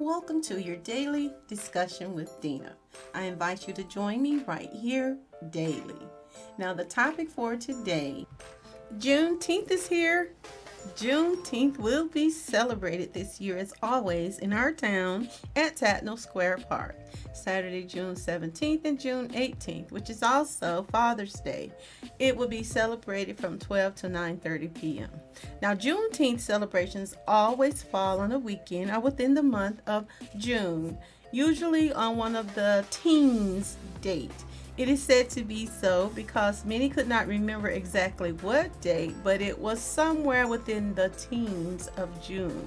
Welcome to your daily discussion with Dena. I invite you to join me right here daily. Now, the topic for today, Juneteenth is here. Juneteenth will be celebrated this year as always in our town at Tatnall Square Park, Saturday, June 17th and June 18th, which is also Father's Day. It will be celebrated from 12 to 9:30 p.m. Now, Juneteenth celebrations always fall on a weekend or within the month of June, usually on one of the teens' date. It is said to be so because many could not remember exactly what date, but it was somewhere within the teens of June.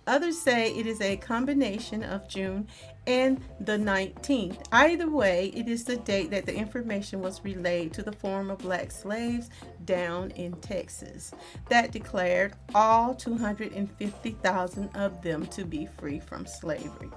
Others say it is a combination of June and the 19th. Either way, it is the date that the information was relayed to the former black slaves down in Texas that declared all 250,000 of them to be free from slavery.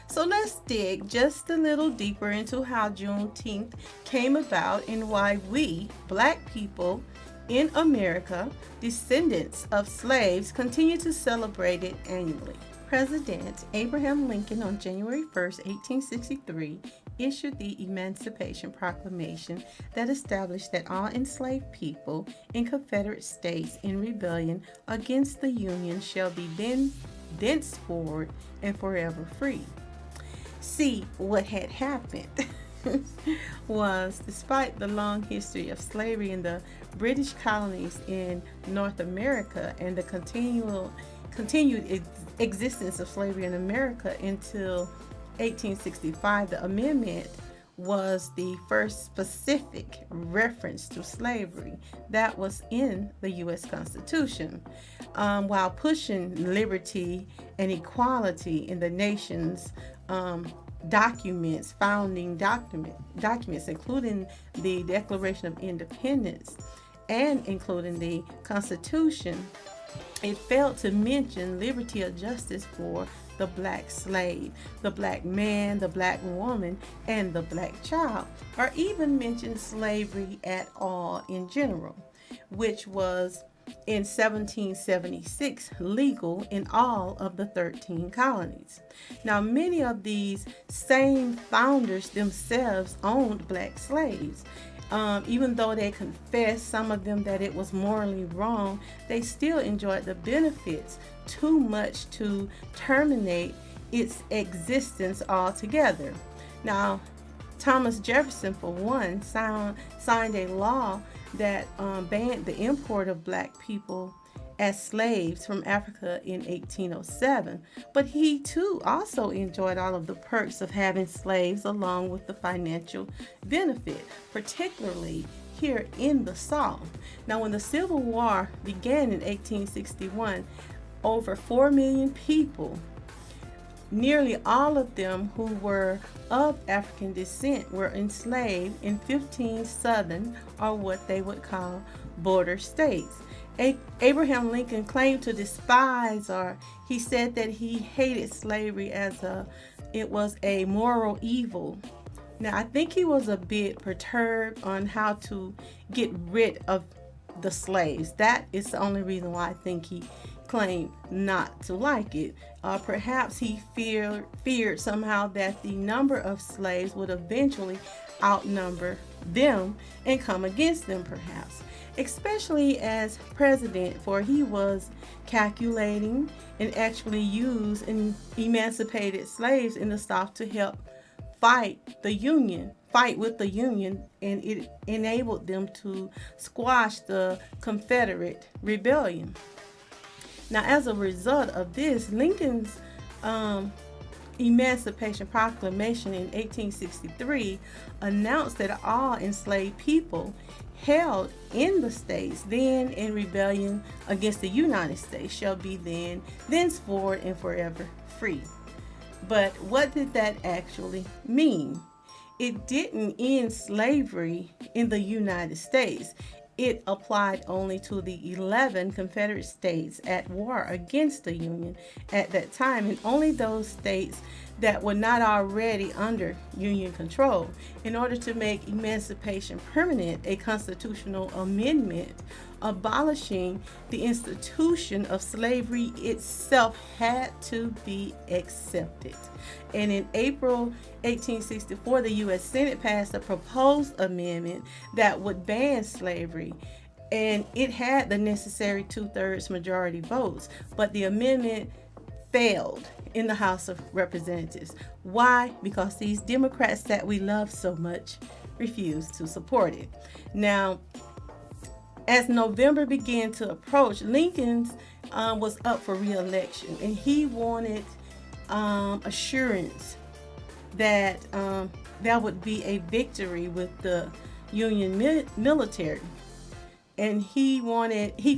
So let's dig just a little deeper into how Juneteenth came about and why we, black people in America, descendants of slaves, continue to celebrate it annually. President Abraham Lincoln on January 1st, 1863, issued the Emancipation Proclamation that established that all enslaved people in Confederate states in rebellion against the Union shall be thenceforward and forever free. See, what had happened was, despite the long history of slavery in the British colonies in North America and the continued existence of slavery in America until 1865, the amendment was the first specific reference to slavery that was in the U.S. Constitution, while pushing liberty and equality in the nation's founding documents, including the Declaration of Independence and including the Constitution. It failed to mention liberty or justice for the black slave, the black man, the black woman, and the black child, or even mention slavery at all in general, which was in 1776 legal in all of the 13 colonies. Now, many of these same founders themselves owned black slaves. Even though they confessed, some of them, that it was morally wrong, they still enjoyed the benefits too much to terminate its existence altogether. Now, Thomas Jefferson, for one, signed a law that banned the import of black people as slaves from Africa in 1807. But he too also enjoyed all of the perks of having slaves along with the financial benefit, particularly here in the South. Now, when the Civil War began in 1861, over 4 million people, nearly all of them who were of African descent, were enslaved in 15 southern, or what they would call, border states. Abraham Lincoln claimed to despise, or he said that he hated slavery as it was a moral evil. Now, I think he was a bit perturbed on how to get rid of the slaves. That is the only reason why I think he claimed not to like it. Perhaps he feared somehow that the number of slaves would eventually outnumber them and come against them, perhaps, especially as president, for he was calculating and actually used and emancipated slaves in the South to help fight with the Union, and it enabled them to squash the Confederate rebellion. Now, as a result of this, Lincoln's Emancipation Proclamation in 1863 announced that all enslaved people held in the states then in rebellion against the United States shall be thenceforward and forever free. But what did that actually mean? It didn't end slavery in the United States. It applied only to the 11 Confederate states at war against the Union at that time, and only those states that were not already under Union control. In order to make emancipation permanent, a constitutional amendment abolishing the institution of slavery itself had to be accepted. And in April 1864, the U.S. Senate passed a proposed amendment that would ban slavery. And it had the necessary 2/3 majority votes, but the amendment failed in the House of Representatives. Why? Because these Democrats that we love so much refused to support it. Now, as November began to approach, Lincoln was up for re-election, and he wanted assurance that there would be a victory with the Union military, and he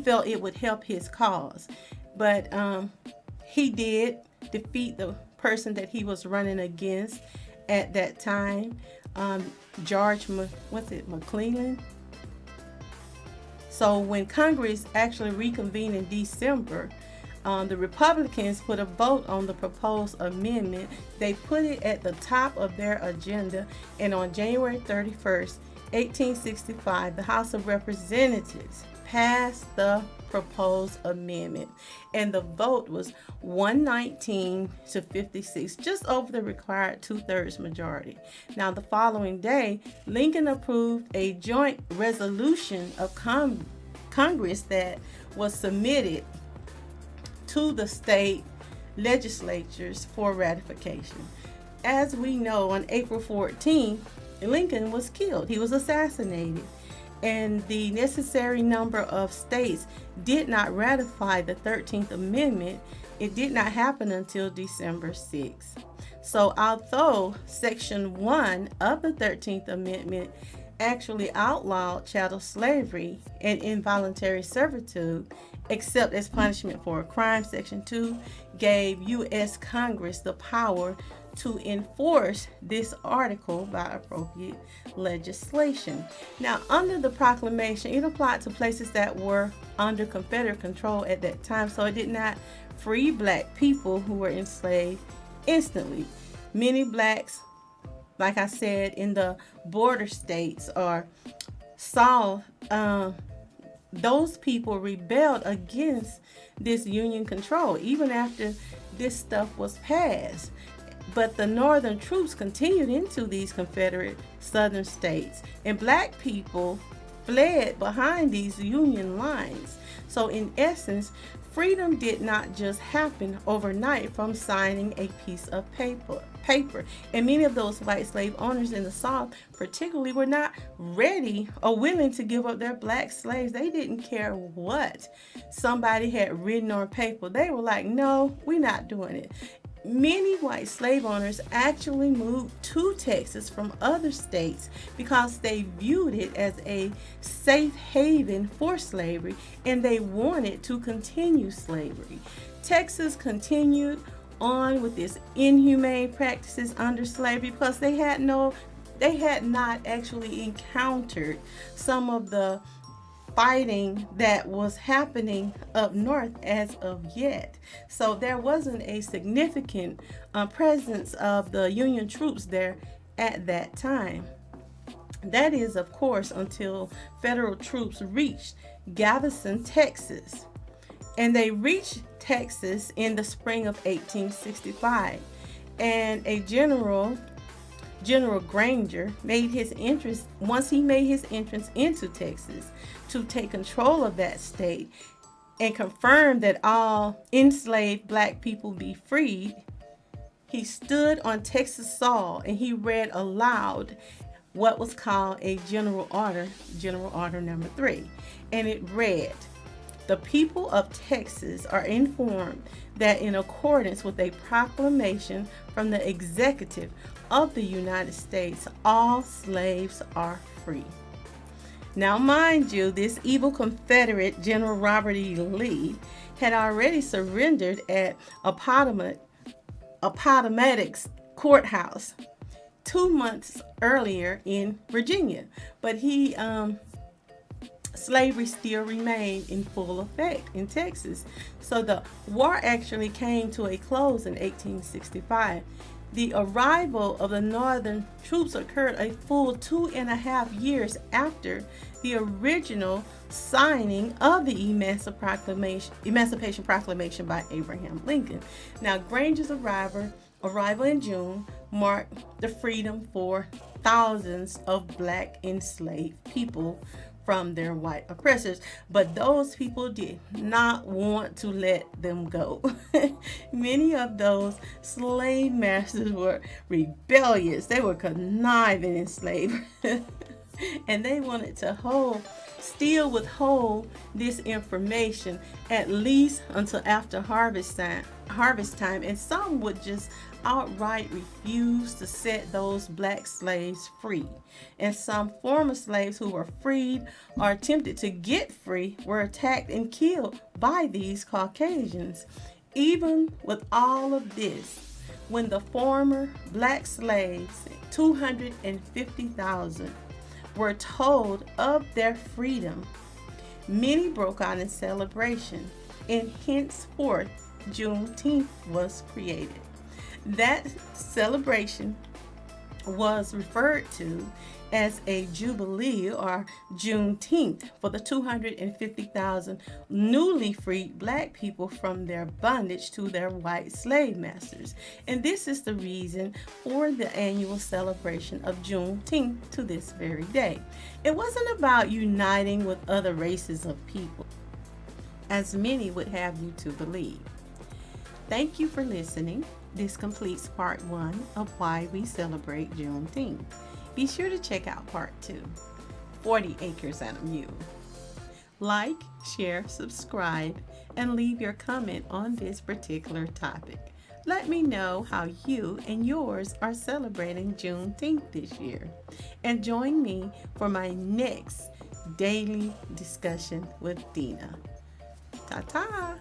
felt it would help his cause. But he did defeat the person that he was running against at that time, George McClellan. So when Congress actually reconvened in December, the Republicans put a vote on the proposed amendment. They put it at the top of their agenda, and on January 31st, 1865, the House of Representatives passed the proposed amendment, and the vote was 119 to 56, just over the required 2/3 majority. Now, the following day, Lincoln approved a joint resolution of Congress that was submitted to the state legislatures for ratification. As we know, on April 14th, Lincoln was killed. He was assassinated. And the necessary number of states did not ratify the 13th Amendment. It did not happen until December 6th. So although Section 1 of the 13th Amendment actually outlawed chattel slavery and involuntary servitude, except as punishment for a crime, Section 2 gave U.S. Congress the power to enforce this article by appropriate legislation. Now, under the proclamation, it applied to places that were under Confederate control at that time, so it did not free black people who were enslaved instantly. Many blacks, like I said, in the border states saw those people rebelled against this Union control even after this stuff was passed. But the Northern troops continued into these Confederate Southern states, and black people fled behind these Union lines. So in essence, freedom did not just happen overnight from signing a piece of paper. And many of those white slave owners in the South particularly were not ready or willing to give up their black slaves. They didn't care what somebody had written on paper. They were like, no, we're not doing it. Many white slave owners actually moved to Texas from other states because they viewed it as a safe haven for slavery, and they wanted to continue slavery. Texas continued on with its inhumane practices under slavery because they had not actually encountered some of the fighting that was happening up north as of yet. So there wasn't a significant presence of the Union troops there at that time. That is, of course, until federal troops reached Galveston, Texas. And they reached Texas in the spring of 1865. And a General Granger made his entrance into Texas to take control of that state and confirm that all enslaved black people be freed. He stood on Texas soil and he read aloud what was called a General Order number 3. And it read, "The people of Texas are informed that in accordance with a proclamation from the executive of the United States, all slaves are free." Now, mind you, this evil Confederate General Robert E. Lee had already surrendered at Appomattox Courthouse 2 months earlier in Virginia, but slavery still remained in full effect in Texas. So the war actually came to a close in 1865. The arrival of the Northern troops occurred a full 2.5 years after the original signing of the Emancipation Proclamation by Abraham Lincoln. Now, Granger's arrival in June marked the freedom for thousands of black enslaved people from their white oppressors, but those people did not want to let them go. Many of those slave masters were rebellious. They were conniving in slavery and they wanted to still withhold this information at least until after harvest time, and some would just outright refuse to set those black slaves free. And some former slaves who were freed or attempted to get free were attacked and killed by these Caucasians. Even with all of this, when the former black slaves, 250,000, were told of their freedom, many broke out in celebration, and henceforth Juneteenth was created. That celebration was referred to as a jubilee or Juneteenth for the 250,000 newly freed black people from their bondage to their white slave masters. And this is the reason for the annual celebration of Juneteenth to this very day. It wasn't about uniting with other races of people, as many would have you to believe. Thank you for listening. This completes part 1 of why we celebrate Juneteenth. Be sure to check out part 2, 40 Acres and a Mule. Like, share, subscribe, and leave your comment on this particular topic. Let me know how you and yours are celebrating Juneteenth this year. And join me for my next daily discussion with Dena. Ta-ta!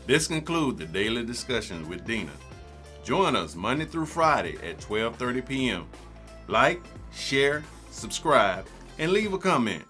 This concludes the daily discussions with Dena. Join us Monday through Friday at 12:30 p.m. Like, share, subscribe, and leave a comment.